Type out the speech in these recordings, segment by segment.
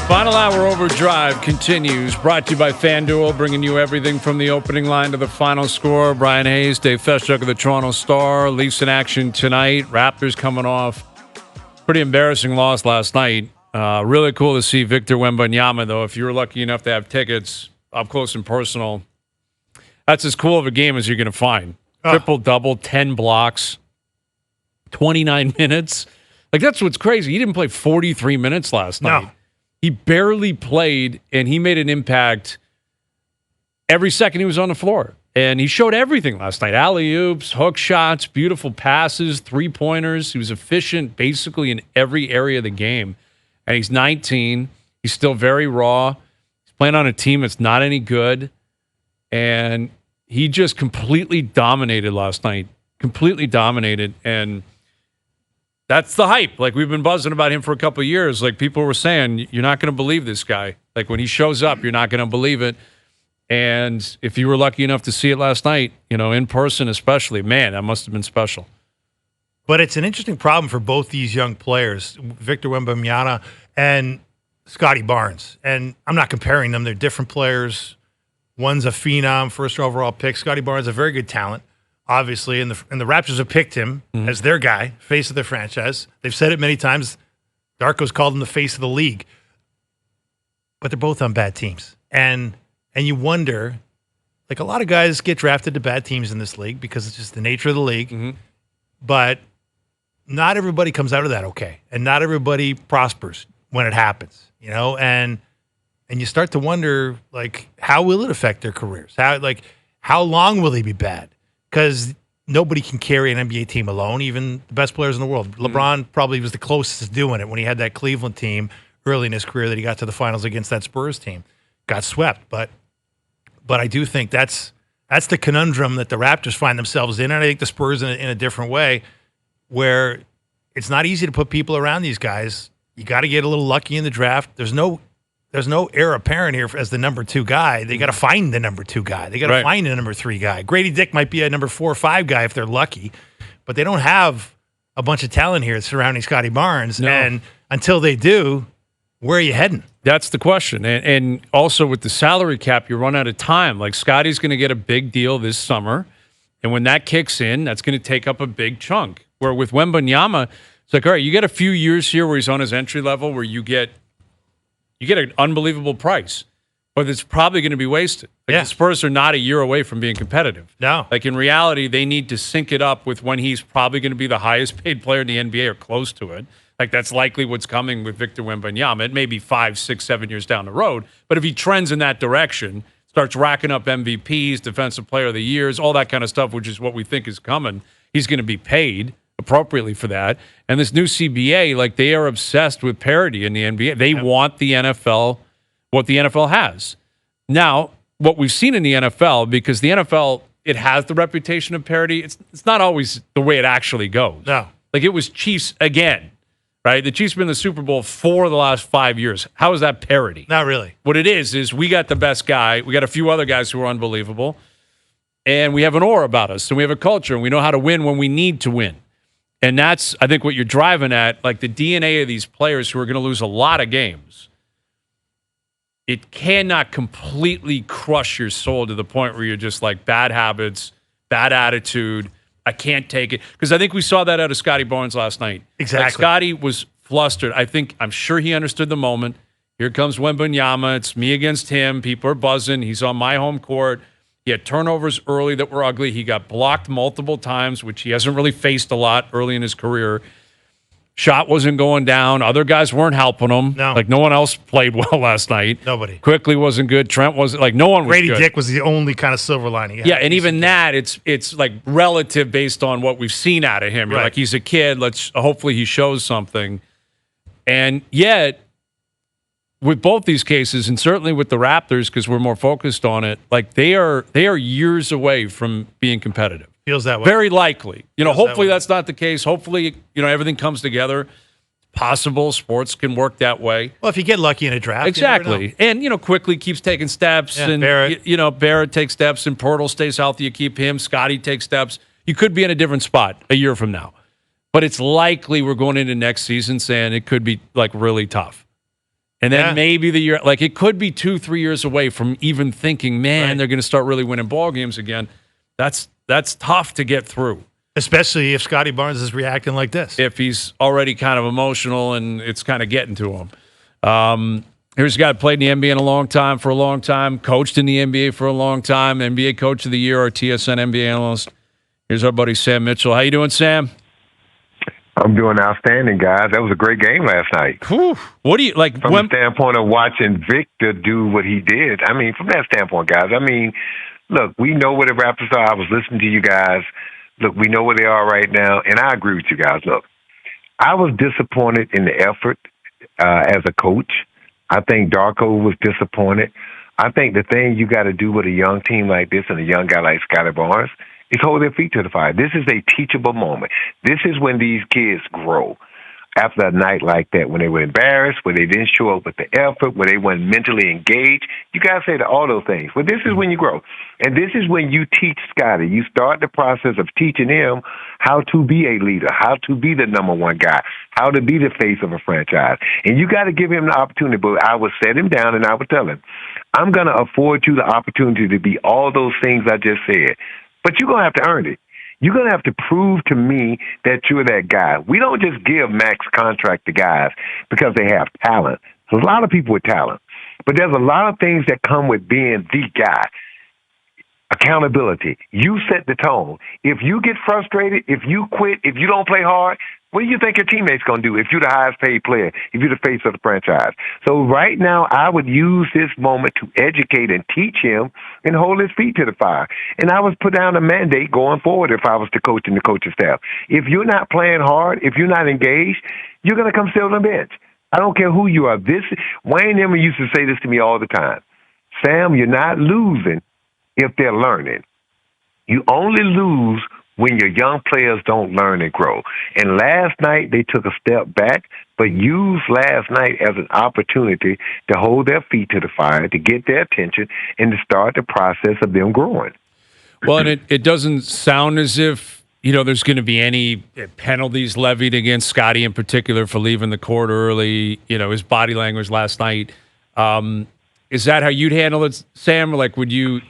Final hour overdrive continues. Brought to you by FanDuel, bringing you everything from the opening line to the final score. Brian Hayes, Dave Feschuk of the Toronto Star. Leafs in action tonight. Raptors coming off pretty embarrassing loss last night. Really cool to see Victor Wembanyama, though. If you were lucky enough to have tickets up close and personal, that's as cool of a game as you're going to find. Triple-double, 10 blocks, 29 minutes. Like, that's what's crazy. He didn't play 43 minutes last night. No. He barely played, and he made an impact every second he was on the floor. And he showed everything last night. Alley-oops, hook shots, beautiful passes, three-pointers. He was efficient basically in every area of the game. And he's 19. He's still very raw. He's playing on a team that's not any good. And he just completely dominated last night. Completely dominated. And that's the hype. Like, we've been buzzing about him for a couple of years. Like, people were saying, you're not going to believe this guy. Like, when he shows up, you're not going to believe it. And if you were lucky enough to see it last night, you know, in person especially, man, that must have been special. But it's an interesting problem for both these young players, Victor Wembanyama and Scottie Barnes. And I'm not comparing them. They're different players. One's a phenom, first overall pick. Scottie Barnes, a very good talent, obviously. And the Raptors have picked him as their guy, face of their franchise. They've said it many times. Darko's called him the face of the league. But they're both on bad teams. And you wonder, like, a lot of guys get drafted to bad teams in this league because it's just the nature of the league. Mm-hmm. But not everybody comes out of that okay. And not everybody prospers when it happens, you know? And you start to wonder, like, how will it affect their careers? How long will they be bad? Because nobody can carry an NBA team alone, even the best players in the world. LeBron probably was the closest to doing it when he had that Cleveland team early in his career that he got to the finals against that Spurs team. Got swept, but I do think that's the conundrum that the Raptors find themselves in, and I think the Spurs in a different way, where it's not easy to put people around these guys. You got to get a little lucky in the draft. There's no heir apparent here as the number 2 guy. They got to find the number 2 guy. They got to find a number 3 guy. Grady Dick might be a number 4 or 5 guy if they're lucky, but they don't have a bunch of talent here surrounding Scottie Barnes. No. And until they do, where are you heading? That's the question. And also with the salary cap, you run out of time. Like, Scottie's going to get a big deal this summer. And when that kicks in, that's going to take up a big chunk. Where with Wembanyama, it's like, all right, you get a few years here where he's on his entry level where you get an unbelievable price. But it's probably going to be wasted. Like, the Spurs are not a year away from being competitive. No. Like, in reality, they need to sync it up with when he's probably going to be the highest paid player in the NBA or close to it. Like, that's likely what's coming with Victor Wembanyama. It may be 5, 6, 7 years down the road, but if he trends in that direction, starts racking up MVPs, Defensive Player of the Years, all that kind of stuff, which is what we think is coming, he's going to be paid appropriately for that. And this new CBA, like, they are obsessed with parity in the NBA. They want the NFL, what the NFL has. Now, what we've seen in the NFL, because the NFL, it has the reputation of parity, it's not always the way it actually goes. No. Like, it was Chiefs again. Right? The Chiefs have been in the Super Bowl for the last 5 years. How is that parity? Not really. What it is we got the best guy. We got a few other guys who are unbelievable. And we have an aura about us. And we have a culture. And we know how to win when we need to win. And that's, I think, what you're driving at. Like, the DNA of these players who are going to lose a lot of games. It cannot completely crush your soul to the point where you're just like, bad habits, bad attitude. I can't take it. Because I think we saw that out of Scottie Barnes last night. Exactly. Like, Scottie was flustered. I'm sure he understood the moment. Here comes Wembanyama. It's me against him. People are buzzing. He's on my home court. He had turnovers early that were ugly. He got blocked multiple times, which he hasn't really faced a lot early in his career. Shot wasn't going down. Other guys weren't helping him. No. Like, no one else played well last night. Nobody. Quickly wasn't good. Trent wasn't. Like, no one was Grady good. Dick was the only kind of silver lining. Yeah, and even that, it's like relative based on what we've seen out of him. You're like, he's a kid. Hopefully he shows something. And yet, with both these cases, and certainly with the Raptors, because we're more focused on it, like, they are years away from being competitive. Feels that way. Very likely. Hopefully that's not the case. Hopefully, everything comes together. Possible. Sports can work that way. Well, if you get lucky in a draft. Exactly. And, quickly keeps taking steps. Yeah, and, Barrett. Barrett takes steps, and Pirtle stays healthy. You keep him. Scottie takes steps. You could be in a different spot a year from now. But it's likely we're going into next season saying it could be, like, really tough. And then maybe the year, like it could be 2-3 years away from even thinking, man, they're going to start really winning ball games again. That's tough to get through. Especially if Scottie Barnes is reacting like this. If he's already kind of emotional and it's kind of getting to him. Here's a guy who played in the NBA for a long time, coached in the NBA for a long time, NBA Coach of the Year, our TSN NBA analyst. Here's our buddy Sam Mitchell. How you doing, Sam? I'm doing outstanding, guys. That was a great game last night. Whew. What do you like from the standpoint of watching Victor do what he did? I mean, from that standpoint, guys. I mean, look, we know where the Raptors are. I was listening to you guys. Look, we know where they are right now, and I agree with you guys. Look, I was disappointed in the effort as a coach. I think Darko was disappointed. I think the thing you got to do with a young team like this and a young guy like Scottie Barnes is hold their feet to the fire. This is a teachable moment. This is when these kids grow. After a night like that, when they were embarrassed, when they didn't show up with the effort, when they weren't mentally engaged, you got to say all those things. But this is when you grow. And this is when you teach Scottie. You start the process of teaching him how to be a leader, how to be the number one guy, how to be the face of a franchise. And you got to give him the opportunity. But I would set him down and I would tell him, I'm going to afford you the opportunity to be all those things I just said. But you're going to have to earn it. You're going to have to prove to me that you're that guy. We don't just give max contract to guys because they have talent. There's a lot of people with talent. But there's a lot of things that come with being the guy. Accountability. You set the tone. If you get frustrated, if you quit, if you don't play hard, what do you think your teammates going to do if you're the highest paid player, if you're the face of the franchise? So right now, I would use this moment to educate and teach him and hold his feet to the fire. And I would put down a mandate going forward if I was the coach and the coaching staff. If you're not playing hard, if you're not engaged, you're going to come sit on the bench. I don't care who you are. Wayne Emery used to say this to me all the time. Sam, you're not losing if they're learning. You only lose when your young players don't learn and grow. And last night, they took a step back, but used last night as an opportunity to hold their feet to the fire, to get their attention, and to start the process of them growing. Well, and it doesn't sound as if, there's going to be any penalties levied against Scottie in particular for leaving the court early, his body language last night. Is that how you'd handle it, Sam? Or would you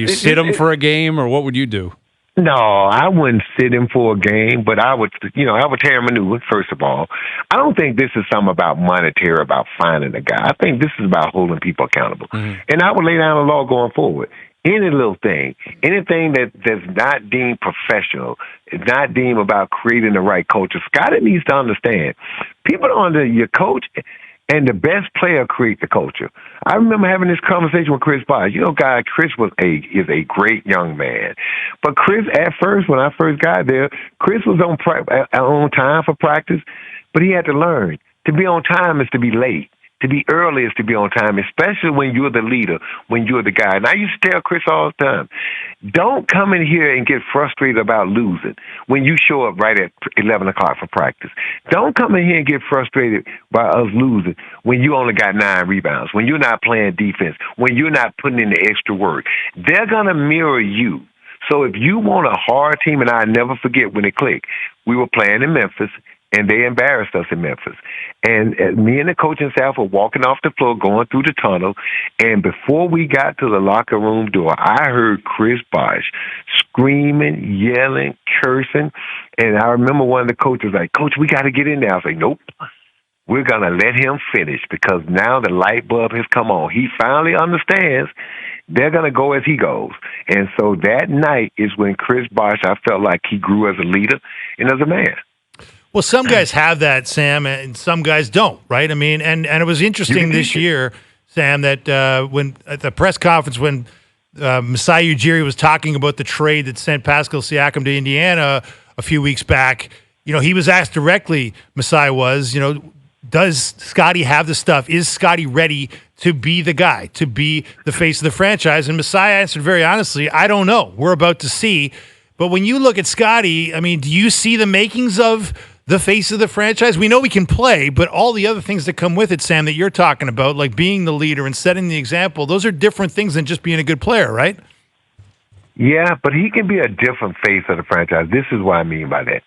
sit him for a game, or what would you do? No, I wouldn't sit him for a game, but I would tear him a new one, first of all. I don't think this is something about monetary, about finding a guy. I think this is about holding people accountable. Mm-hmm. And I would lay down a law going forward. Any little thing, anything that's not deemed professional, not deemed about creating the right culture. Scottie needs to understand, people under your coach and the best player create the culture. I remember having this conversation with Chris Bosh. Chris is a great young man. But Chris, at first, when I first got there, Chris was on time for practice, but he had to learn. To be on time is to be late. To be early is to be on time, especially when you're the leader, when you're the guy. And I used to tell Chris all the time, don't come in here and get frustrated about losing when you show up right at 11 o'clock for practice. Don't come in here and get frustrated by us losing when you only got 9 rebounds, when you're not playing defense, when you're not putting in the extra work. They're going to mirror you. So if you want a hard team, and I never forget when it clicked, we were playing in Memphis, and they embarrassed us in Memphis. And me and the coaching staff were walking off the floor, going through the tunnel. And before we got to the locker room door, I heard Chris Bosh screaming, yelling, cursing. And I remember one of the coaches like, Coach, we got to get in there. I was like, nope. We're going to let him finish because now the light bulb has come on. He finally understands they're going to go as he goes. And so that night is when Chris Bosh, I felt like he grew as a leader and as a man. Well, some guys have that, Sam, and some guys don't, right? I mean, and it was interesting this year, Sam, that when at the press conference when Masai Ujiri was talking about the trade that sent Pascal Siakam to Indiana a few weeks back, he was asked directly, Masai was, does Scottie have the stuff? Is Scottie ready to be the guy, to be the face of the franchise? And Masai answered very honestly, I don't know. We're about to see. But when you look at Scottie, I mean, do you see the makings of the face of the franchise? We know we can play, but all the other things that come with it, Sam, that you're talking about, like being the leader and setting the example, those are different things than just being a good player, right? Yeah, but he can be a different face of the franchise. This is what I mean by that.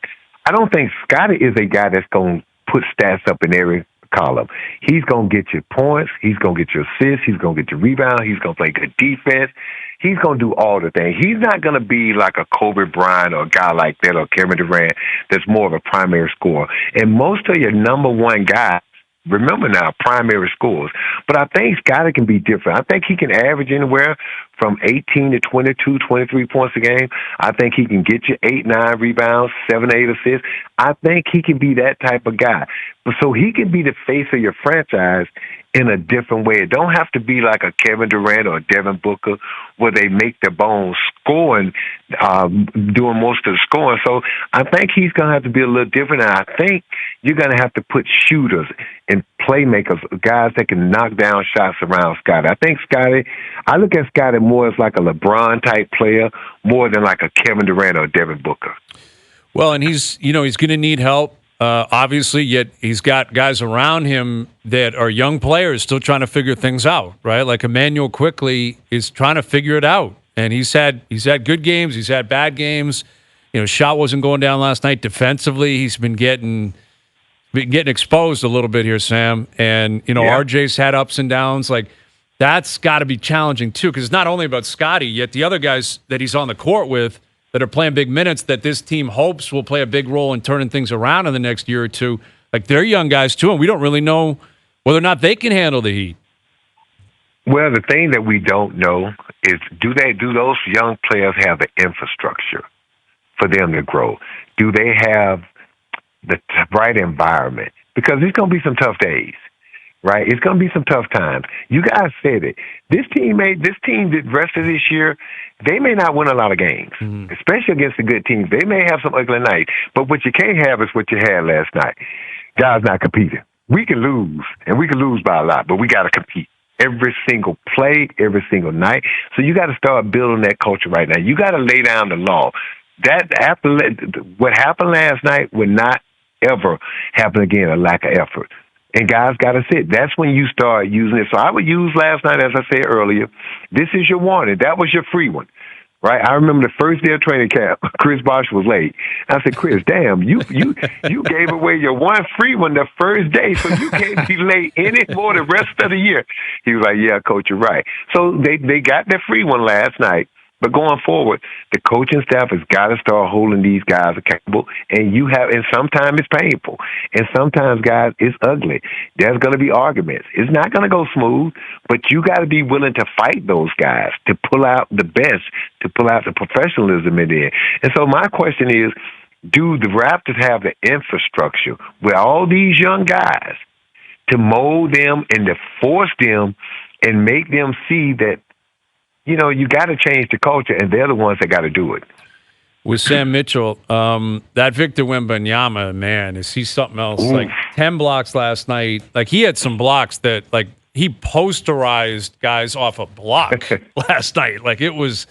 I don't think Scottie is a guy that's going to put stats up in every column. He's going to get you points. He's going to get you assists. He's going to get you rebound. He's going to play good defense. He's going to do all the things. He's not going to be like a Kobe Bryant or a guy like that or Kevin Durant that's more of a primary scorer. And most of your number one guys, remember now, primary scores. But I think Scottie can be different. I think he can average anywhere from 18 to 22, 23 points a game. I think he can get you 8, 9 rebounds, 7, 8 assists. I think he can be that type of guy. But so he can be the face of your franchise in a different way. It don't have to be like a Kevin Durant or a Devin Booker where they make their bones scoring, doing most of the scoring. So I think he's going to have to be a little different. And I think you're going to have to put shooters and playmakers, guys that can knock down shots around Scottie. I think Scottie, I look at Scottie more as like a LeBron-type player more than like a Kevin Durant or a Devin Booker. Well, and he's going to need help. Obviously, yet he's got guys around him that are young players still trying to figure things out, right? Like Emmanuel quickly is trying to figure it out, and he's had good games, he's had bad games. Shot wasn't going down last night defensively. He's been getting exposed a little bit here, Sam. And RJ's had ups and downs. Like that's got to be challenging too, because it's not only about Scottie, yet the other guys that he's on the court with that are playing big minutes that this team hopes will play a big role in turning things around in the next year or two. Like, they're young guys, too, and we don't really know whether or not they can handle the heat. Well, the thing that we don't know is do those young players have the infrastructure for them to grow? Do they have the right environment? Because there's going to be some tough days, right? It's going to be some tough times. You guys said it. This team, the rest of this year, they may not win a lot of games, especially against the good teams. They may have some ugly nights, but what you can't have is what you had last night. Guys not competing. We can lose, and we can lose by a lot, but we got to compete every single play, every single night. So you got to start building that culture right now. You got to lay down the law. That after what happened last night would not ever happen again, a lack of effort. And guys got to sit. That's when you start using it. So I would use last night, as I said earlier, this is your warning. That was your free one, right? I remember the first day of training camp, Chris Bosh was late. I said, Chris, damn, you gave away your one free one the first day, so you can't be late any more the rest of the year. He was like, yeah, Coach, you're right. So they got their free one last night. But going forward, the coaching staff has got to start holding these guys accountable. And sometimes it's painful. And sometimes, guys, it's ugly. There's going to be arguments. It's not going to go smooth, but you got to be willing to fight those guys, to pull out the best, to pull out the professionalism in there. And so my question is, do the Raptors have the infrastructure with all these young guys to mold them and to force them and make them see that, you got to change the culture, and they're the ones that got to do it. With Sam Mitchell, that Victor Wembanyama, man, is he something else? Ooh. Like 10 blocks last night. Like, he had some blocks that, like, he posterized guys off a block last night. Like, it was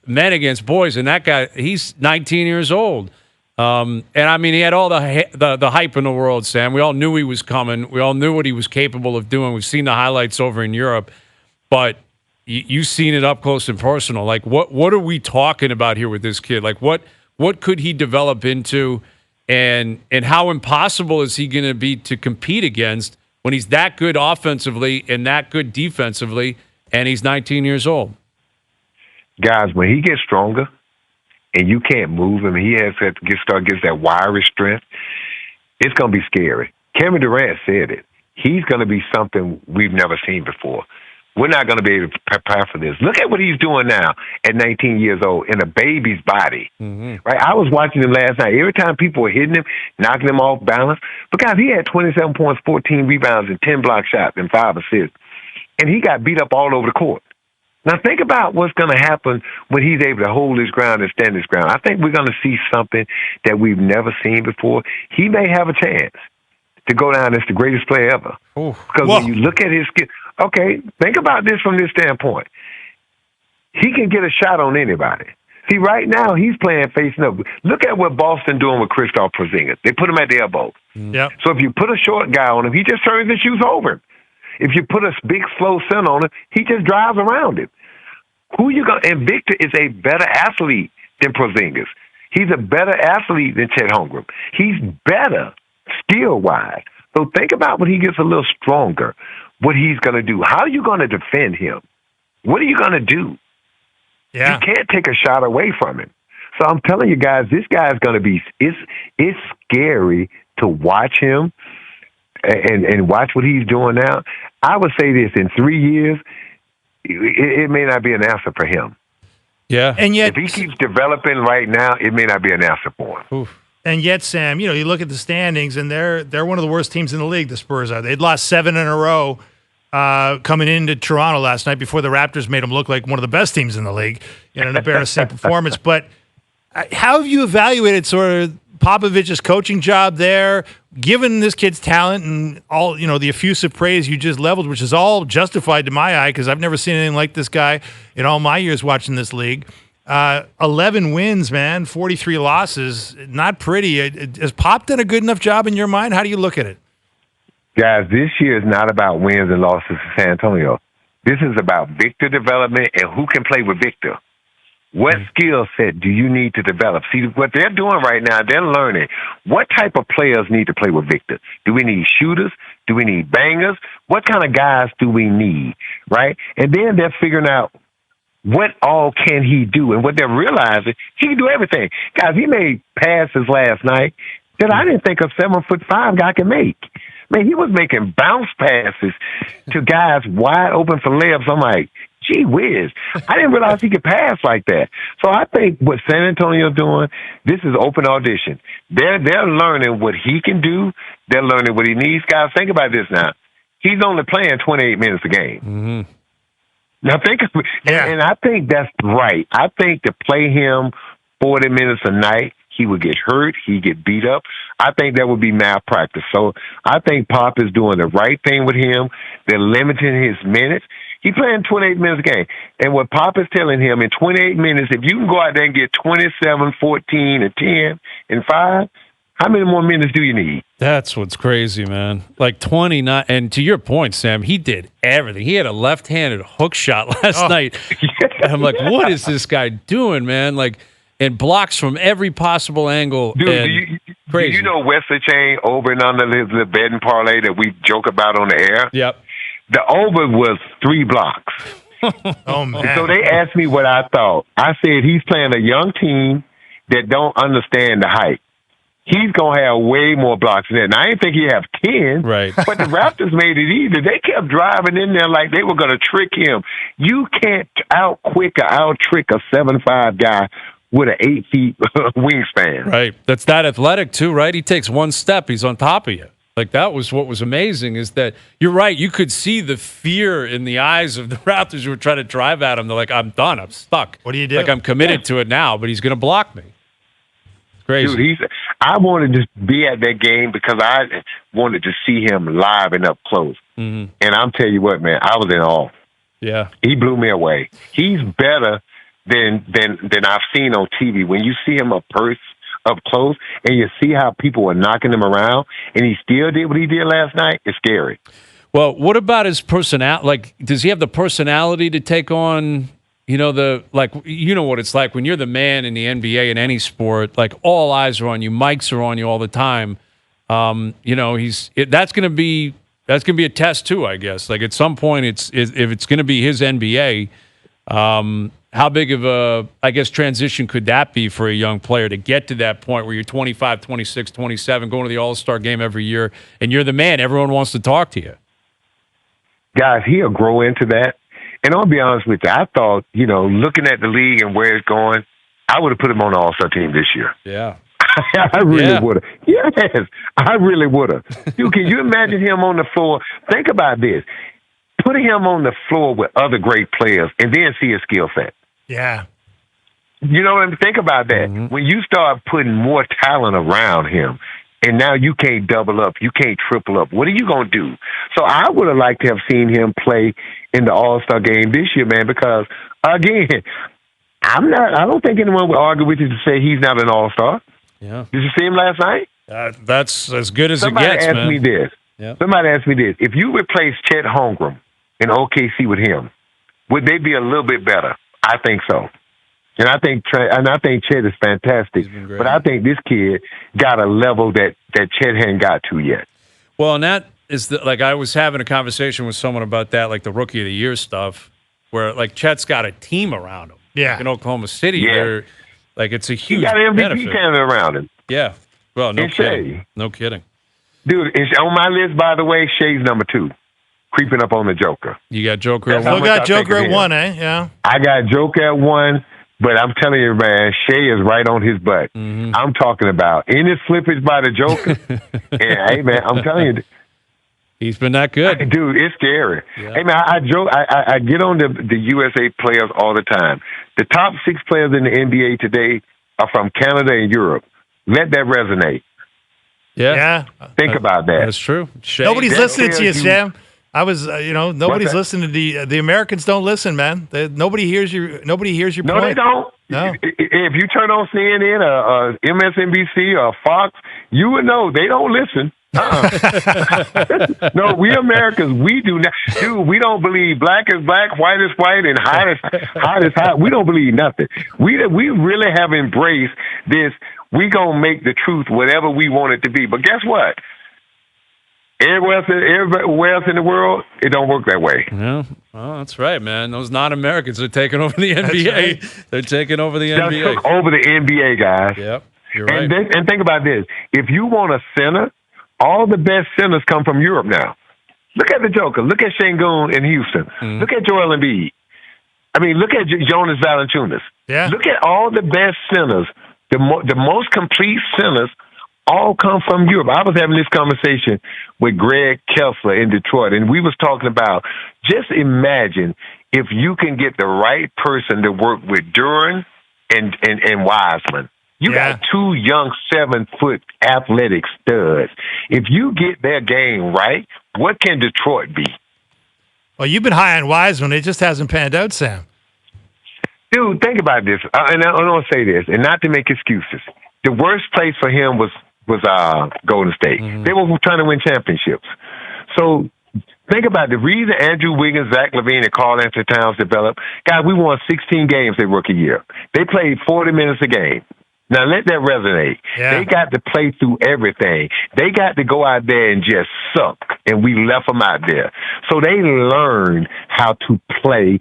men against boys, and that guy, he's 19 years old. And, I mean, he had all the hype in the world, Sam. We all knew he was coming. We all knew what he was capable of doing. We've seen the highlights over in Europe. But you've seen it up close and personal. Like, what are we talking about here with this kid? Like, what could he develop into, and how impossible is he going to be to compete against when he's that good offensively and that good defensively, and he's 19 years old? Guys, when he gets stronger and you can't move him, he has to gets that wiry strength, it's going to be scary. Kevin Durant said it. He's going to be something we've never seen before. We're not going to be able to prepare for this. Look at what he's doing now at 19 years old in a baby's body. Mm-hmm. Right? I was watching him last night. Every time people were hitting him, knocking him off balance. But, guys, he had 27 points, 14 rebounds, and 10 block shots and 5 assists. And he got beat up all over the court. Now, think about what's going to happen when he's able to hold his ground and stand his ground. I think we're going to see something that we've never seen before. He may have a chance to go down as the greatest player ever. Because when you look at his skill, okay, think about this from this standpoint. He can get a shot on anybody. See, right now he's playing facing up. Look at what Boston doing with Kristaps Porzingis. They put him at the elbow. Yep. So if you put a short guy on him, he just turns his shoes over him. If you put a big, slow center on him, he just drives around him. Who you going? And Victor is a better athlete than Porzingis. He's a better athlete than Chet Holmgren. He's better skill-wise. So think about when he gets a little stronger, what he's going to do. How are you going to defend him? What are you going to do? Yeah. You can't take a shot away from him. So I'm telling you guys, this guy's going to be, it's scary to watch him and watch what he's doing now. I would say this, in 3 years, it may not be an answer for him. Yeah. And yet, if he keeps developing right now, it may not be an answer for him. Oof. And yet, Sam, you look at the standings, and they're one of the worst teams in the league, the Spurs are. They'd lost 7 in a row coming into Toronto last night before the Raptors made them look like one of the best teams in the league in an embarrassing performance. But how have you evaluated sort of Popovich's coaching job there, given this kid's talent and all, the effusive praise you just leveled, which is all justified to my eye because I've never seen anything like this guy in all my years watching this league. 11 wins, man, 43 losses. Not pretty. Has Pop done a good enough job in your mind? How do you look at it? Guys, this year is not about wins and losses to San Antonio. This is about Victor development and who can play with Victor. What skill set do you need to develop? See, what they're doing right now, they're learning what type of players need to play with Victor. Do we need shooters? Do we need bangers? What kind of guys do we need, right? And then they're figuring out what all can he do. And what they're realizing, he can do everything. Guys, he made passes last night that I didn't think a 7'5" guy can make. Man, he was making bounce passes to guys wide open for layups. I'm like, gee whiz, I didn't realize he could pass like that. So I think what San Antonio's doing, this is open audition. They're learning what he can do. They're learning what he needs. Guys, think about this now. He's only playing 28 minutes a game. Mm-hmm. Now think, and I think that's right. I think to play him 40 minutes a night, he would get hurt. He'd get beat up. I think that would be malpractice. So I think Pop is doing the right thing with him. They're limiting his minutes. He's playing 28 minutes a game. And what Pop is telling him, in 28 minutes, if you can go out there and get 27, 14, and 10, and 5, how many more minutes do you need? That's what's crazy, man. Like 29. And to your point, Sam, he did everything. He had a left-handed hook shot last night. And I'm like, what is this guy doing, man? Like, and blocks from every possible angle. Dude, crazy. Do you know Wesley Chain over and under the betting parlay that we joke about on the air? Yep. The over was 3 blocks. Oh, man. So they asked me what I thought. I said he's playing a young team that don't understand the hype. He's going to have way more blocks than that. And I didn't think he'd have 10. Right. But the Raptors made it easy. They kept driving in there like they were going to trick him. You can't out-quick or out-trick a 7'5" guy with an 8 feet wingspan. Right. That's that athletic, too, right? He takes one step, he's on top of you. Like, that was what was amazing, is that you're right. You could see the fear in the eyes of the Raptors who were trying to drive at him. They're like, I'm done. I'm stuck. What do you do? Like, I'm committed to it now, but he's going to block me. It's crazy. Dude, I wanted to be at that game because I wanted to see him live and up close. Mm-hmm. And I'm telling you what, man, I was in awe. Yeah. He blew me away. He's better than I've seen on TV. When you see him up close and you see how people were knocking him around and he still did what he did last night, it's scary. Well, what about his personality? Like, does he have the personality to take on, what it's like when you're the man in the NBA in any sport, like all eyes are on you, mics are on you all the time. That's going to be a test too, I guess. Like at some point if it's going to be his NBA, how big of a, I guess, transition could that be for a young player to get to that point where you're 25, 26, 27, going to the All-Star game every year, and you're the man. Everyone wants to talk to you. Guys, he'll grow into that. And I'll be honest with you, I thought, looking at the league and where it's going, I would have put him on the All-Star team this year. Yeah. I really would have. Yes, I really would have. Dude, can you imagine him on the floor? Think about this. Putting him on the floor with other great players and then see his skill set. Yeah. You know what I mean? Think about that. Mm-hmm. When you start putting more talent around him, and now you can't double up, you can't triple up, what are you going to do? So I would have liked to have seen him play in the All-Star game this year, man, because, again, I don't think anyone would argue with you to say he's not an All-Star. Yeah. Did you see him last night? That's as good as Somebody it gets, asked man. me this. Yep. Somebody asked me this. If you replace Chet Holmgren in OKC with him, would they be a little bit better? I think so. And I think Chet is fantastic. But I think this kid got a level that Chet hadn't got to yet. Well, and that is like I was having a conversation with someone about that, like the Rookie of the Year stuff, where like Chet's got a team around him. Yeah. Like in Oklahoma City, Yeah. they're like it's a huge He got an MVP benefit. candidate around him. Yeah. Well, no And kidding. Shea. No kidding. Dude, it's on my list, by the way. Shea's number 2, creeping up on the Joker. You got Joker at That's how Still one. much got I think Joker of at him. 1, eh? Yeah. I got Joker at 1, but I'm telling you, man, Shea is right on his butt. Mm-hmm. I'm talking about any slippage by the Joker. And, hey, man, I'm telling you, He's been that good. dude, it's scary. Yeah. Hey, man, I joke. I get on the USA players all the time. The top 6 players in the NBA today are from Canada and Europe. Let that resonate. Yeah. Think about that. That's true. Shea, Nobody's that listening to you, tells you- Sam. I was, nobody's that? listening to the Americans. Don't listen, man. Nobody hears your. Nobody hears your No, point. they don't. No. If you turn on CNN or MSNBC or Fox, you would know they don't listen. No, we Americans, we do not. Dude, we don't believe black is black, white is white, and hot is hot. We don't believe nothing. We really have embraced this. We gonna make the truth whatever we want it to be. But guess what? Everywhere else in the world, it don't work that way. Yeah. Well, that's right, man. Those non-Americans are taking over the NBA. right. They're taking over the Just NBA. took over the NBA, guys. Yep. You're right. And think about this. If you want a center, all the best centers come from Europe now. Look at the Joker. Look at Şengün in Houston. Mm-hmm. Look at Joel Embiid. I mean, look at Jonas Valanciunas. Yeah. Look at all the best centers, the most complete centers, all come from Europe. I was having this conversation with Greg Kessler in Detroit, and we was talking about just imagine if you can get the right person to work with Duran and Wiseman. You got 2 young 7-foot athletic studs. If you get their game right, what can Detroit be? Well, you've been high on Wiseman. It just hasn't panned out, Sam. Dude, think about this. And I don't say this, and not to make excuses. The worst place for him was Golden State. Mm-hmm. They were trying to win championships. So think about the reason Andrew Wiggins, Zach LaVine, and Karl Anthony Towns developed. Guys, we won 16 games their rookie year. They played 40 minutes a game. Now, let that resonate. Yeah. They got to play through everything. They got to go out there and just suck, and we left them out there. So they learned how to play,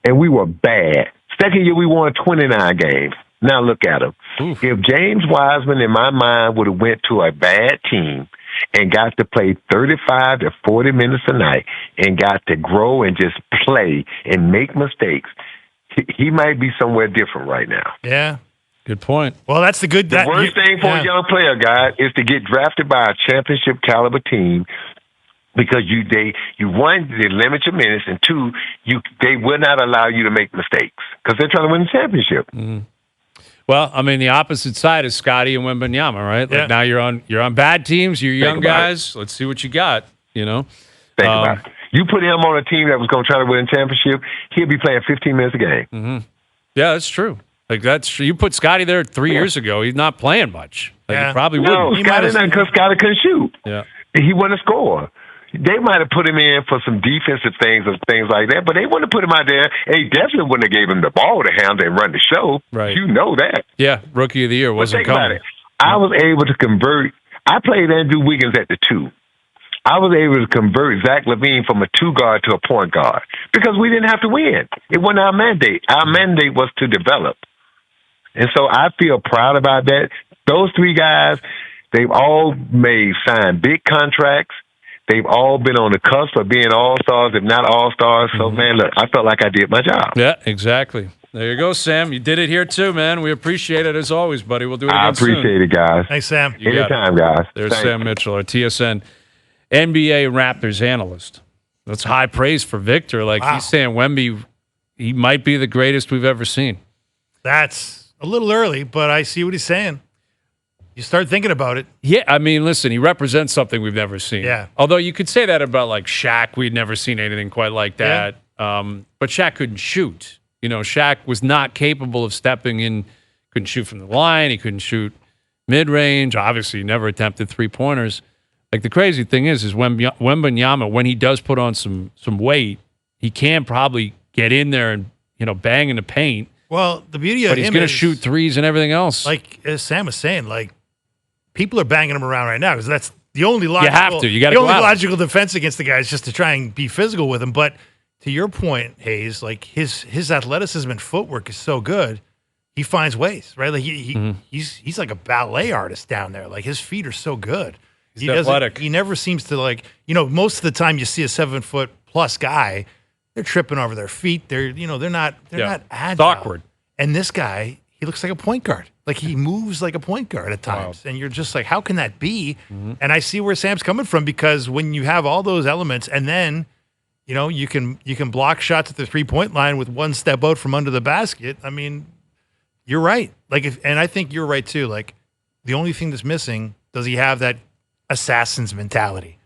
and we were bad. Second year, we won 29 games. Now look at them. Oof. If James Wiseman, in my mind, would have went to a bad team and got to play 35 to 40 minutes a night and got to grow and just play and make mistakes, he might be somewhere different right now. Yeah. Good point. Well, that's the good. The worst thing for a young player, guy, is to get drafted by a championship caliber team because one, they limit your minutes, and 2, they will not allow you to make mistakes because they're trying to win the championship. Mm-hmm. Well, I mean, the opposite side is Scottie and Wembanyama, right? Yeah. Like now you're on bad teams, you're young about guys. Let's see what you got, you know? Think about it. You put him on a team that was going to try to win a championship, he'll be playing 15 minutes a game. Mm-hmm. Yeah, that's true. Like that's true. You put Scottie there 3 years ago, he's not playing much. Like he probably No, wouldn't. Scottie not because Scottie couldn't shoot. Yeah. He wouldn't score. They might have put him in for some defensive things or things like that, but they wouldn't have put him out there. And he definitely wouldn't have gave him the ball to handle and run the show. Right. You know that. Yeah, Rookie of the Year But wasn't think about coming. it. I was able to convert. I played Andrew Wiggins at the 2. I was able to convert Zach LaVine from a 2 guard to a point guard because we didn't have to win. It wasn't our mandate. Our mandate was to develop. And so I feel proud about that. Those 3 guys, they've all signed big contracts. They've all been on the cusp of being all-stars, if not all-stars. So, man, look, I felt like I did my job. Yeah, exactly. There you go, Sam. You did it here too, man. We appreciate it as always, buddy. We'll do it again I appreciate it, guys. Thanks, Sam. You got it. Anytime, guys. There's Thanks. Sam Mitchell, our TSN NBA Raptors analyst. That's high praise for Victor. Like Wow. he's saying Wemby, he might be the greatest we've ever seen. That's a little early, but I see what he's saying. You start thinking about it. Yeah, I mean, listen, he represents something we've never seen. Yeah. Although you could say that about like Shaq. We'd never seen anything quite like that. But Shaq couldn't shoot. You know, Shaq was not capable of stepping in, couldn't shoot from the line. He couldn't shoot mid-range. Obviously, he never attempted three-pointers. Like the crazy thing is Wembanyama, when he does put on some weight, he can probably get in there and, you know, bang in the paint. Well, the beauty of But he's him going is, to shoot threes and everything else. like as Sam was saying, like people are banging him around right now because the only logical, have to. You gotta the go only at him. logical defense against the guy is just to try and be physical with him. But to your point, Hayes, like his athleticism and footwork is so good, he finds ways, right? Like he's like a ballet artist down there. Like his feet are so good. He's athletic. He never seems to most of the time you see a 7-foot+ guy, they're tripping over their feet. They're not agile. It's awkward. And this guy, he looks like a point guard. Like he moves like a point guard at times. Wow. And you're just like, how can that be? Mm-hmm. And I see where Sam's coming from, because when you have all those elements and then, you can block shots at the 3-point line with one step out from under the basket. I mean, you're right. And I think you're right too. Like the only thing that's missing, does he have that assassin's mentality?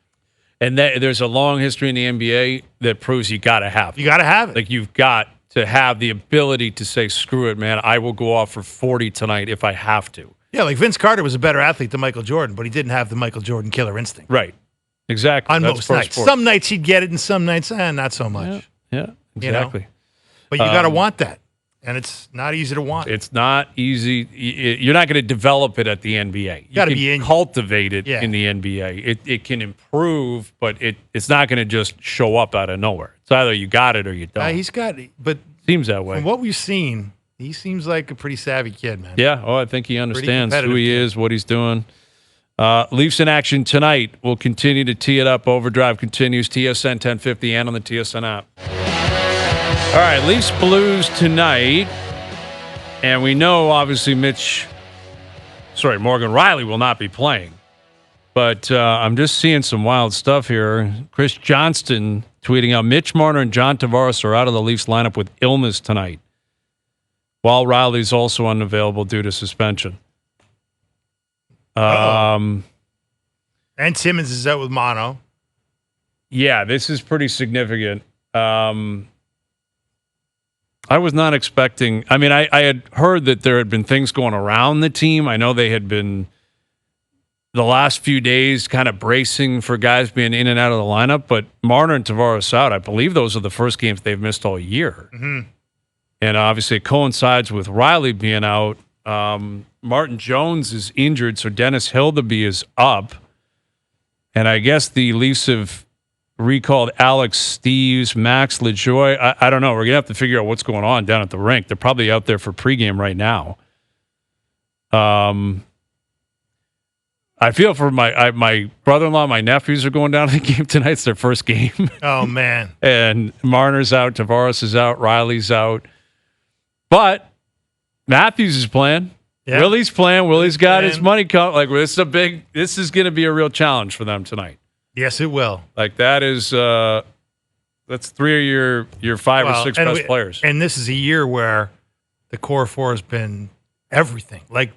And there's a long history in the NBA that proves you got to have it. You got to have it. Like you've got to have the ability to say, screw it, man, I will go off for 40 tonight if I have to. Yeah, like Vince Carter was a better athlete than Michael Jordan, but he didn't have the Michael Jordan killer instinct. Right. Exactly. On most nights. Sport. Some nights he'd get it, and some nights, not so much. Yeah, exactly. But you got to want that. And it's not easy to want. It's not easy. You're not going to develop it at the NBA. You got to be cultivate it in the NBA. It can improve, but it's not going to just show up out of nowhere. It's either you got it or you don't. He's got it, but seems that way. From what we've seen, he seems like a pretty savvy kid, man. Yeah. Oh, I think he understands who he is, what he's doing. Leafs in action tonight. We'll continue to tee it up. Overdrive continues. TSN 1050 and on the TSN app. All right, Leafs Blues tonight. And we know, obviously, Morgan Rielly will not be playing. But I'm just seeing some wild stuff here. Chris Johnston tweeting out, Mitch, Marner, and John Tavares are out of the Leafs lineup with illness tonight, while Rielly's also unavailable due to suspension. And Simmons is out with mono. Yeah, this is pretty significant. I was not expecting. I mean, I had heard that there had been things going around the team. I know they had been the last few days kind of bracing for guys being in and out of the lineup, but Marner and Tavares out. I believe those are the first games they've missed all year. Mm-hmm. And obviously it coincides with Rielly being out. Martin Jones is injured, so Dennis Hildeby is up. And I guess the Leafs have recalled Alex Steves, Max LaJoie. I don't know. We're going to have to figure out what's going on down at the rink. They're probably out there for pregame right now. I feel for my brother-in-law, my nephews are going down to the game tonight. It's their first game. Oh, man. And Marner's out, Tavares is out, Rielly's out. But Matthews is playing. Yeah. Willie's playing. Willie's got his money cut. Like, this is going to be a real challenge for them tonight. Yes, it will. Like, that's 3 of your 5 or 6 best players. And this is a year where the core four has been everything. Like,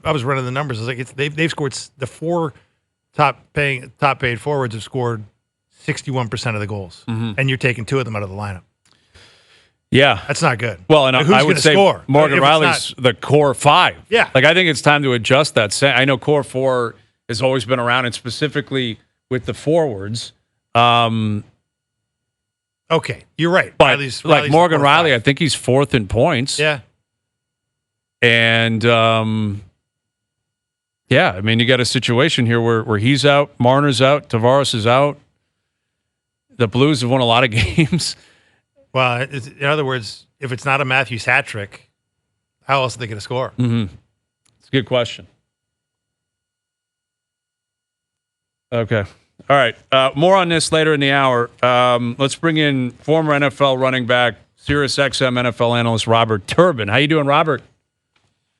I was running the numbers. It's like they've scored, the 4 top paid forwards have scored 61% of the goals, and you're taking 2 of them out of the lineup. Yeah, that's not good. Well, and I would say score? Morgan Rielly's the core 5. Yeah, like I think it's time to adjust that. I know core 4 has always been around, and specifically with the forwards. Okay, you're right. But Rielly's like Morgan Rielly, I think he's 4th in points. Yeah. And, I mean, you got a situation here where he's out, Marner's out, Tavares is out. The Blues have won a lot of games. Well, in other words, if it's not a Matthews hat trick, how else are they going to score? Mm-hmm. It's a good question. Okay. All right. More on this later in the hour. Let's bring in former NFL running back, SiriusXM NFL analyst Robert Turbin. How you doing, Robert?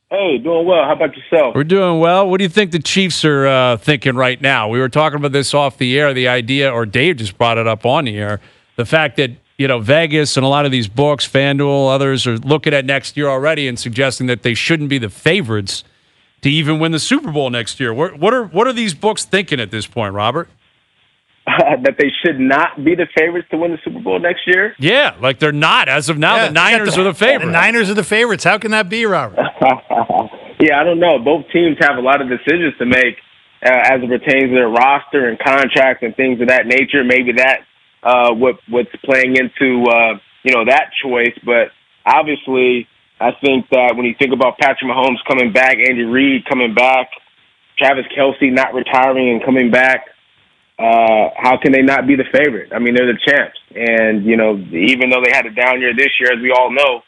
Hey, doing well. How about yourself? We're doing well. What do you think the Chiefs are thinking right now? We were talking about this off the air, the idea, or Dave just brought it up on the air, the fact that, Vegas and a lot of these books, FanDuel, others are looking at next year already and suggesting that they shouldn't be the favorites to even win the Super Bowl next year. What are these books thinking at this point, Robert? That they should not be the favorites to win the Super Bowl next year? Yeah, like they're not. As of now, the Niners are the favorites. The Niners are the favorites. How can that be, Robert? Yeah, I don't know. Both teams have a lot of decisions to make as it pertains to their roster and contracts and things of that nature. Maybe that's what's playing into, that choice. But obviously, I think that when you think about Patrick Mahomes coming back, Andy Reid coming back, Travis Kelce not retiring and coming back, how can they not be the favorite? I mean, they're the champs. And, even though they had a down year this year, as we all know,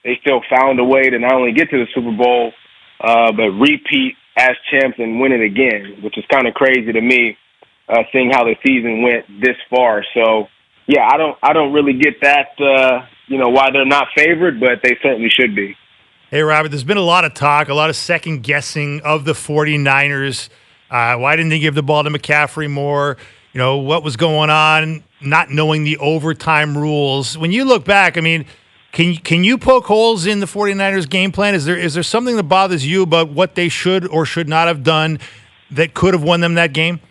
they still found a way to not only get to the Super Bowl, but repeat as champs and win it again, which is kind of crazy to me, seeing how the season went this far. So, yeah, I don't really get that, why they're not favored, but they certainly should be. Hey, Robert, there's been a lot of talk, a lot of second-guessing of the 49ers. Why didn't they give the ball to McCaffrey more? What was going on, not knowing the overtime rules. When you look back, I mean, can you poke holes in the 49ers game plan? Is there something that bothers you about what they should or should not have done that could have won them that game?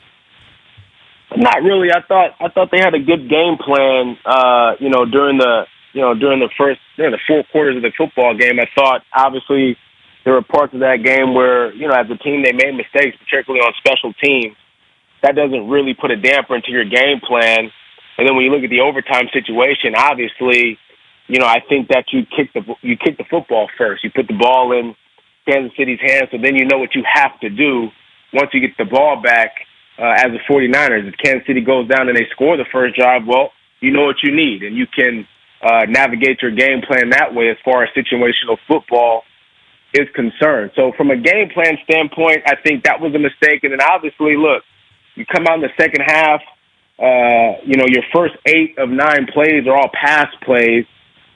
Not really. I thought they had a good game plan, during the 4 quarters of the football game. I thought, obviously, there were parts of that game where, as a team, they made mistakes, particularly on special teams. That doesn't really put a damper into your game plan. And then when you look at the overtime situation, obviously, I think that you kick the football first. You put the ball in Kansas City's hands, so then you know what you have to do once you get the ball back as the 49ers. If Kansas City goes down and they score the first drive, well, you know what you need, and you can navigate your game plan that way as far as situational football is concerned. So from a game plan standpoint, I think that was a mistake. And then obviously, look, you come out in the second half, your first 8 of 9 plays are all pass plays.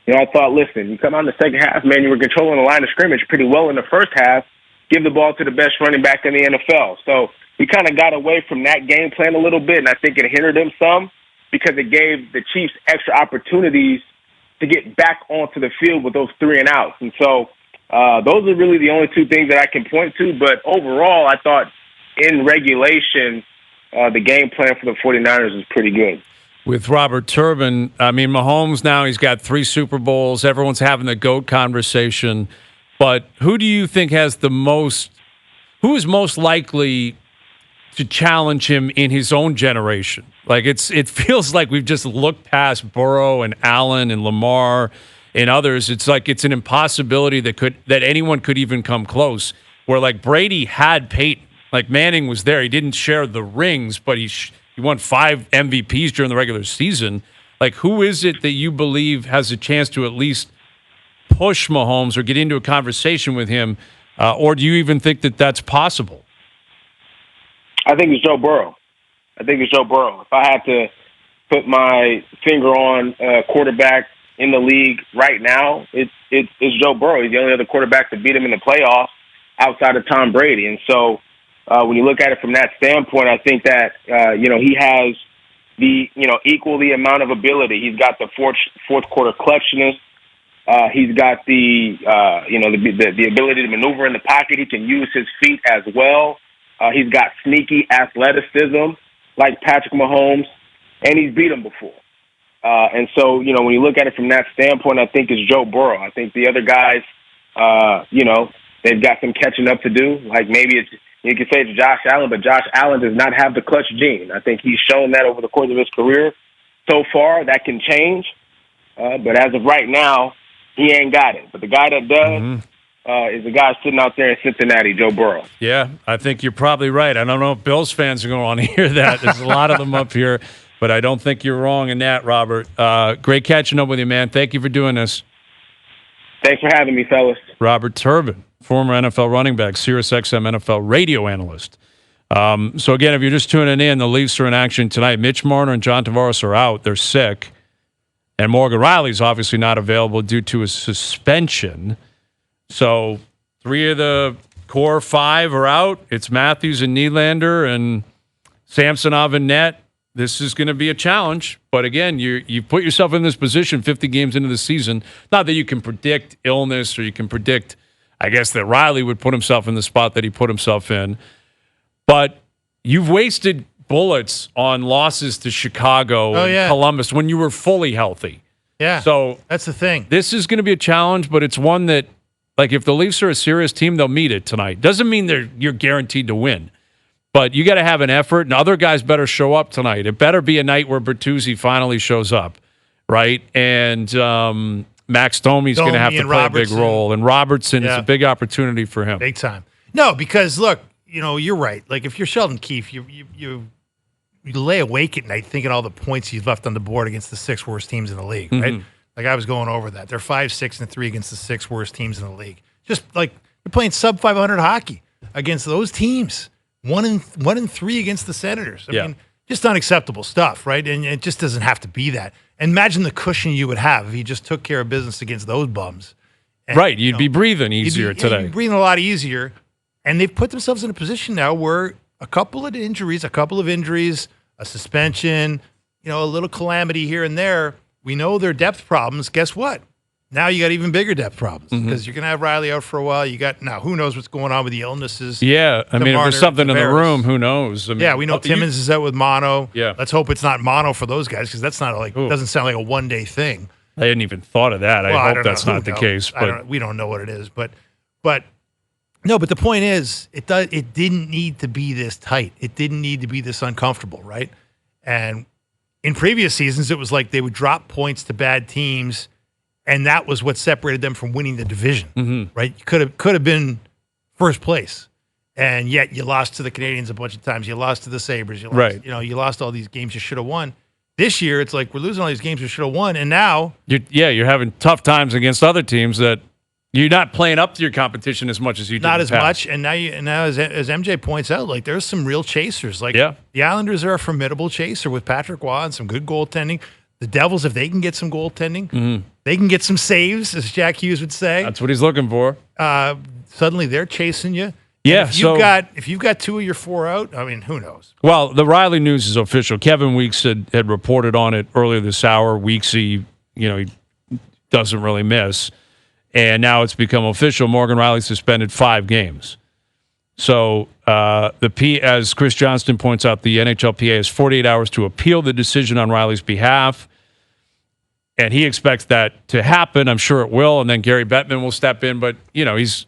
I thought, listen, you come out in the second half, man, you were controlling the line of scrimmage pretty well in the first half. Give the ball to the best running back in the NFL. So we kind of got away from that game plan a little bit, and I think it hindered them some because it gave the Chiefs extra opportunities to get back onto the field with those 3 and outs. And so those are really the only 2 things that I can point to. But overall, I thought in regulation, the game plan for the 49ers was pretty good. With Robert Turbin, I mean, Mahomes now, he's got 3 Super Bowls. Everyone's having the GOAT conversation. But who do you think who is most likely to challenge him in his own generation? Like, it feels like we've just looked past Burrow and Allen and Lamar and others. It's like it's an impossibility that anyone could even come close. Where, like, Brady had Peyton. Like, Manning was there. He didn't share the rings, but he won 5 MVPs during the regular season. Like, who is it that you believe has a chance to at least push Mahomes or get into a conversation with him? Or do you even think that that's possible? I think it's Joe Burrow. If I had to put my finger on a quarterback in the league right now, it's Joe Burrow. He's the only other quarterback to beat him in the playoffs outside of Tom Brady. And so when you look at it from that standpoint, I think that, he has the, equal the amount of ability. He's got the fourth quarter clutchness. He's got the ability to maneuver in the pocket. He can use his feet as well. He's got sneaky athleticism like Patrick Mahomes, and he's beat him before. And so, when you look at it from that standpoint, I think it's Joe Burrow. I think the other guys, they've got some catching up to do. Like maybe you could say it's Josh Allen, but Josh Allen does not have the clutch gene. I think he's shown that over the course of his career so far. That can change. But as of right now, he ain't got it. But the guy that does is the guy sitting out there in Cincinnati, Joe Burrow. Yeah, I think you're probably right. I don't know if Bills fans are going to want to hear that. There's a lot of them up here. But I don't think you're wrong in that, Robert. Great catching up with you, man. Thank you for doing this. Thanks for having me, fellas. Robert Turbin, former NFL running back, SiriusXM NFL radio analyst. So, again, if you're just tuning in, the Leafs are in action tonight. Mitch Marner and John Tavares are out. They're sick. And Morgan Rielly's obviously not available due to his suspension. So 3 of the core 5 are out. It's Matthews and Nylander and Samsonov and net. This is going to be a challenge. But again, you put yourself in this position 50 games into the season. Not that you can predict illness or you can predict, I guess, that Rielly would put himself in the spot that he put himself in. But you've wasted bullets on losses to Chicago and Columbus when you were fully healthy. Yeah, so that's the thing. This is going to be a challenge, but it's one that, like, if the Leafs are a serious team, they'll meet it tonight. Doesn't mean you're guaranteed to win. But you got to have an effort, and other guys better show up tonight. It better be a night where Bertuzzi finally shows up, right? And Max Domi's going to have to play a big role. And Robertson is a big opportunity for him. Big time. No, because, look, you're right. Like if you're Sheldon Keefe, you lay awake at night thinking all the points he's left on the board against the 6 worst teams in the league, right? Like I was going over that. They're 5-6-3 against the 6 worst teams in the league. Just like they're playing sub 500 hockey against those teams. 1-3 against the Senators. I mean, just unacceptable stuff, right? And it just doesn't have to be that. And imagine the cushion you would have if you just took care of business against those bums. And, right, you'd be breathing easier today. You'd be breathing a lot easier. And they've put themselves in a position now where a couple of injuries, a suspension, a little calamity here and there. We know their depth problems. Guess what? Now you got even bigger depth problems because you're going to have Rielly out for a while. Now who knows what's going on with the illnesses? Yeah, I mean, if there's something in the room, who knows? I mean, we know Timmons is out with mono. Yeah, let's hope it's not mono for those guys because that's not doesn't sound like a one-day thing. I hadn't even thought of that. I hope that's not the case. But we don't know what it is. But no. But the point is, it didn't need to be this tight. It didn't need to be this uncomfortable, right? And in previous seasons, it was like they would drop points to bad teams. And that was what separated them from winning the division, right? You could have been first place, and yet you lost to the Canadians a bunch of times. You lost to the Sabres. You lost, you lost all these games you should have won. This year, it's like we're losing all these games we should have won, and now you're having tough times against other teams that you're not playing up to your competition as much as you did. Not as much, and now as MJ points out, like there's some real chasers. Like the Islanders are a formidable chaser with Patrick Waugh and some good goaltending. The Devils, if they can get some goaltending, they can get some saves, as Jack Hughes would say. That's what he's looking for. Suddenly they're chasing you. Yeah. If you've got 2 of your 4 out, I mean, who knows? Well, the Rielly news is official. Kevin Weeks had reported on it earlier this hour. Weeksy, he doesn't really miss. And now it's become official. Morgan Rielly suspended 5 games. So as Chris Johnston points out, the NHLPA has 48 hours to appeal the decision on Rielly's behalf. And he expects that to happen. I'm sure it will. And then Gary Bettman will step in. But, if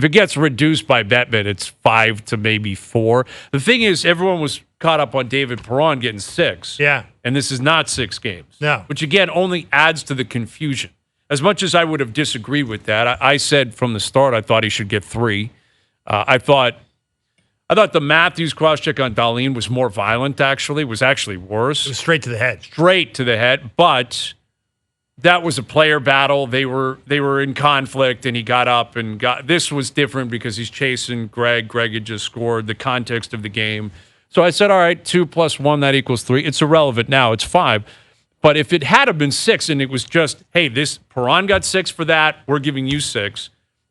it gets reduced by Bettman, it's 5 to maybe 4. The thing is, everyone was caught up on David Perron getting 6. Yeah. And this is not 6 games. No. Which, again, only adds to the confusion. As much as I would have disagreed with that, I said from the start I thought he should get 3. I thought the Matthews cross-check on Dahlin was more violent, actually. It was actually worse. It was straight to the head. Straight to the head. But that was a player battle. They were in conflict, and he got up and got – this was different because he's chasing Gregg. Gregg had just scored, the context of the game. So I said, all right, 2 + 1, that equals 3. It's irrelevant now. It's 5. But if it had been 6 and it was just, hey, this Perron got 6 for that, we're giving you 6,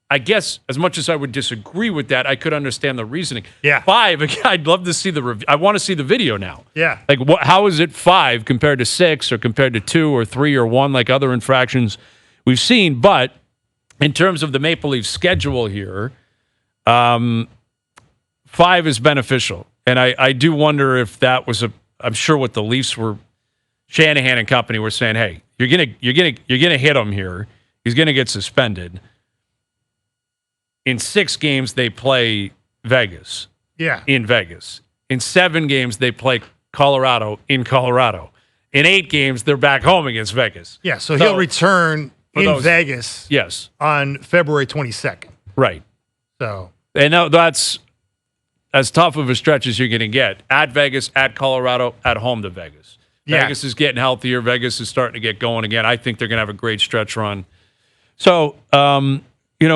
I guess as much as I would disagree with that, I could understand the reasoning. Yeah. 5, again, I'd love to see I want to see the video now. Yeah. Like, how is it 5 compared to 6 or compared to 2 or 3 or 1 like other infractions we've seen? But in terms of the Maple Leafs schedule here, 5 is beneficial. And I do wonder if that was I'm sure what the Leafs were, Shanahan and company were saying, hey, you're gonna hit him here. He's gonna get suspended. In 6 games, they play Vegas. Yeah. In Vegas. In 7 games, they play Colorado in Colorado. In 8 games, they're back home against Vegas. Yeah, so he'll return in Vegas on February 22nd. Right. So. And that's as tough of a stretch as you're going to get. At Vegas, at Colorado, at home to Vegas. Yeah. Vegas is getting healthier. Vegas is starting to get going again. I think they're going to have a great stretch run. So, in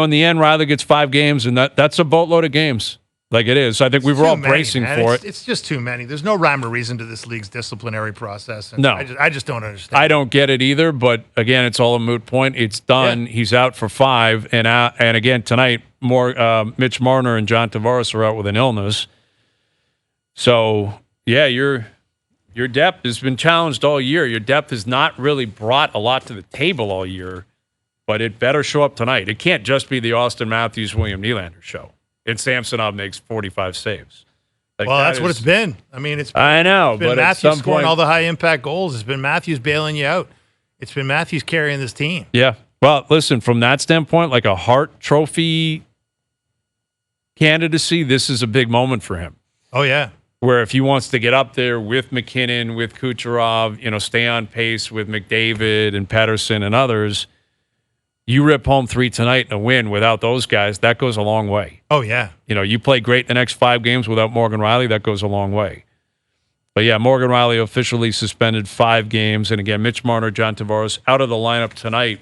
the end, Rielly gets 5 games, and that's a boatload of games. Like it is. I think we were all bracing for it. It's just too many. There's no rhyme or reason to this league's disciplinary process. And no. I just don't understand. I don't get it either, but again, it's all a moot point. It's done. Yeah. He's out for 5. And again, tonight, Mitch Marner and John Tavares are out with an illness. So, yeah, your depth has been challenged all year. Your depth has not really brought a lot to the table all year, but it better show up tonight. It can't just be the Austin Matthews, William Nylander show. And Samsonov makes 45 saves. That's what it's been. I mean, I know, it's been but Matthews scoring all the high-impact goals. It's been Matthews bailing you out. It's been Matthews carrying this team. Yeah. Well, listen, from that standpoint, like a Hart Trophy candidacy, this is a big moment for him. Oh, yeah. Where if he wants to get up there with McKinnon, with Kucherov, stay on pace with McDavid and Pettersson and others, You rip home 3 tonight and a win without those guys, that goes a long way. Oh, yeah. You play great the next 5 games without Morgan Rielly, that goes a long way. But, yeah, Morgan Rielly officially suspended 5 games. And, again, Mitch Marner, John Tavares out of the lineup tonight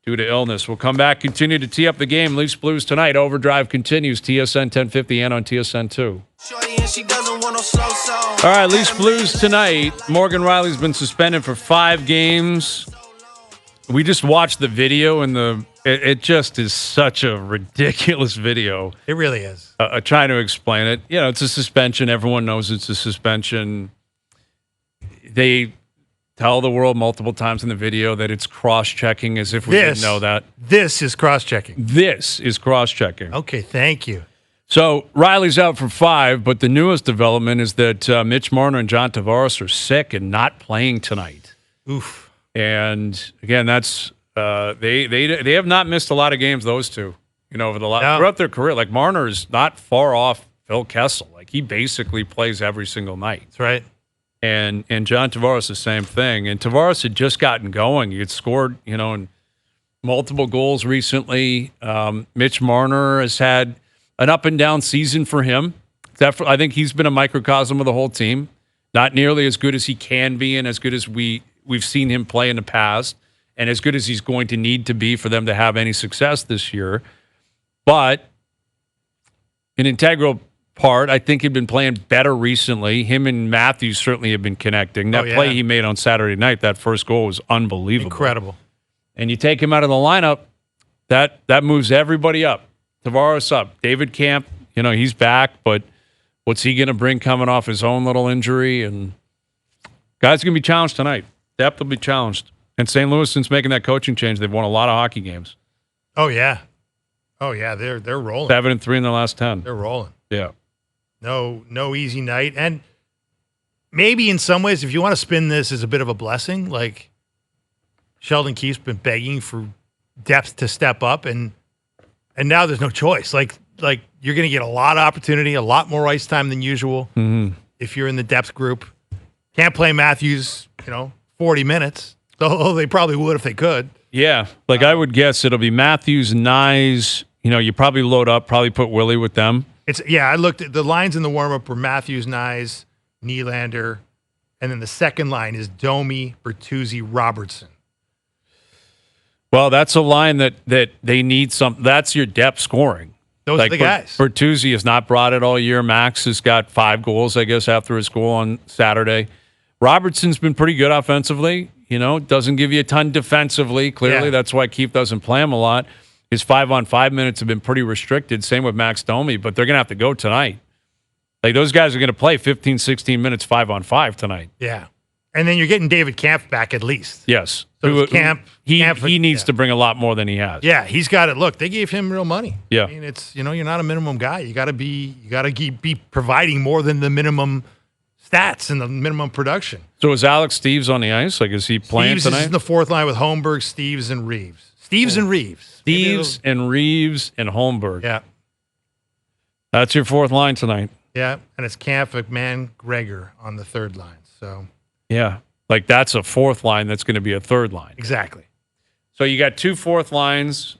due to illness. We'll come back, continue to tee up the game. Leafs Blues tonight. Overdrive continues. TSN 1050 and on TSN 2. All right, Leafs Blues tonight. Morgan Rielly's been suspended for 5 games. We just watched the video, and it just is such a ridiculous video. It really is. Trying to explain it. It's a suspension. Everyone knows it's a suspension. They tell the world multiple times in the video that it's cross-checking, as if we didn't know that. This is cross-checking. This is cross-checking. Okay, thank you. So Rielly's out for 5, but the newest development is that Mitch Marner and John Tavares are sick and not playing tonight. Oof. And again, that's they have not missed a lot of games. Those two, over the throughout their career. Like Marner is not far off Phil Kessel. Like he basically plays every single night. That's right. And John Tavares the same thing. And Tavares had just gotten going. He had scored, in multiple goals recently. Mitch Marner has had an up and down season for him. I think he's been a microcosm of the whole team. Not nearly as good as he can be, and as good as we've seen him play in the past, and as good as he's going to need to be for them to have any success this year. But an integral part, I think he'd been playing better recently. Him and Matthews certainly have been connecting. That play he made on Saturday night, that first goal was unbelievable. Incredible. And you take him out of the lineup, that moves everybody up. Tavares up. David Camp, he's back, but what's he going to bring coming off his own little injury? And guys going to be challenged tonight. Depth will be challenged. And St. Louis, since making that coaching change, they've won a lot of hockey games. Oh, yeah. Oh, yeah. They're rolling. 7-3 in the last 10. They're rolling. Yeah. No easy night. And maybe in some ways, if you want to spin this as a bit of a blessing, like Sheldon Keefe's been begging for depth to step up, and now there's no choice. Like you're going to get a lot of opportunity, a lot more ice time than usual if you're in the depth group. Can't play Matthews, 40 minutes. Though they probably would if they could. Yeah. I would guess it'll be Matthews, Nyes. You probably load up, probably put Willie with them. I looked at the lines in the warm-up were Matthews, Nyes, Nylander, and then the second line is Domi, Bertuzzi, Robertson. Well, that's a line that they need some. That's your depth scoring. Those are the guys. Bertuzzi has not brought it all year. Max has got 5 goals, I guess, after his goal on Saturday. Robertson's been pretty good offensively. Doesn't give you a ton defensively. Clearly, that's why Keefe doesn't play him a lot. His 5-on-5 minutes have been pretty restricted. Same with Max Domi, but they're going to have to go tonight. Those guys are going to play 15, 16 minutes 5-on-5 tonight. Yeah. And then you're getting David Camp back at least. Yes. So Camp he needs to bring a lot more than he has. Yeah, he's got it. Look, they gave him real money. Yeah. I mean, it's, you're not a minimum guy. You got to be providing more than the minimum stats and the minimum production. So is Alex Steves on the ice? Is he playing Steves tonight? is in the fourth line with Holmberg, Steves, and Reeves. Steves and Reeves and Holmberg. Yeah. That's your fourth line tonight. Yeah, and it's Camp, McMahon, Gregor on the third line. So yeah, that's a fourth line that's going to be a third line. Exactly. So you got 2 fourth lines,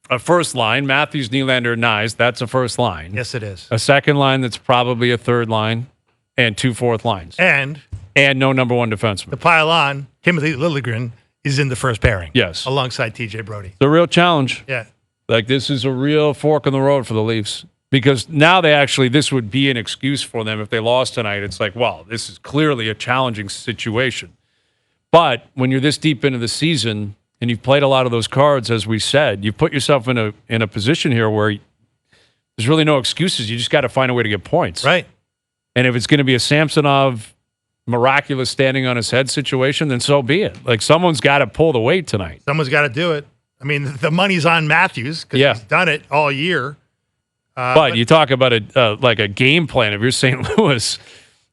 a first line, Matthews, Nylander, Nyes. That's a first line. Yes, it is. A second line that's probably a third line, and 2 fourth lines. And no number 1 defenseman. To pile on, Timothy Liljegren is in the first pairing. Yes. Alongside TJ Brody. It's a real challenge. Yeah. This is a real fork in the road for the Leafs. Because now this would be an excuse for them if they lost tonight. It's this is clearly a challenging situation. But when you're this deep into the season and you've played a lot of those cards, as we said, you've put yourself in a position here where there's really no excuses. You just got to find a way to get points. Right. And if it's going to be a Samsonov miraculous standing on his head situation, then so be it. Someone's got to pull the weight tonight. Someone's got to do it. I mean, the money's on Matthews because he's done it all year. But you talk about a game plan. If you're St. Louis,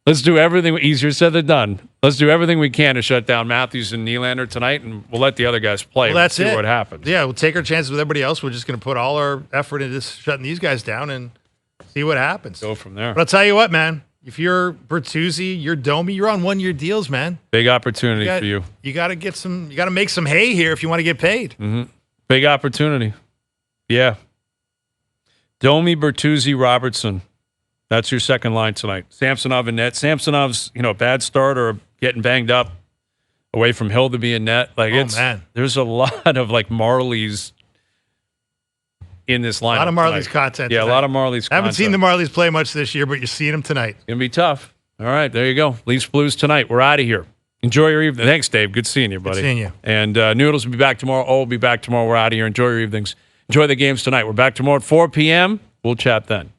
let's do everything. Easier said than done. Let's do everything we can to shut down Matthews and Nylander tonight, and we'll let the other guys play. Well, that's see it. What happens. Yeah, we'll take our chances with everybody else. We're just going to put all our effort into shutting these guys down and see what happens. Go from there. But I'll tell you what, man. If you're Bertuzzi, you're Domi, you're on 1-year deals, man. Big opportunity for you. You got to get some. You got to make some hay here if you want to get paid. Mm-hmm. Big opportunity. Yeah. Domi, Bertuzzi, Robertson. That's your second line tonight. Samsonov in net. Samsonov's, bad start or getting banged up away from Hill to be in net. There's a lot of Marlies in this lineup. A lot of Marlies content. Yeah, tonight. a lot of Marlies content. I haven't seen the Marlies play much this year, but you're seeing them tonight. It's going to be tough. All right, there you go. Leafs Blues tonight. We're out of here. Enjoy your evening. Thanks, Dave. Good seeing you, buddy. Good seeing you. And Noodles will be back tomorrow. We'll be back tomorrow. We're out of here. Enjoy your evenings. Enjoy the games tonight. We're back tomorrow at 4 p.m. We'll chat then.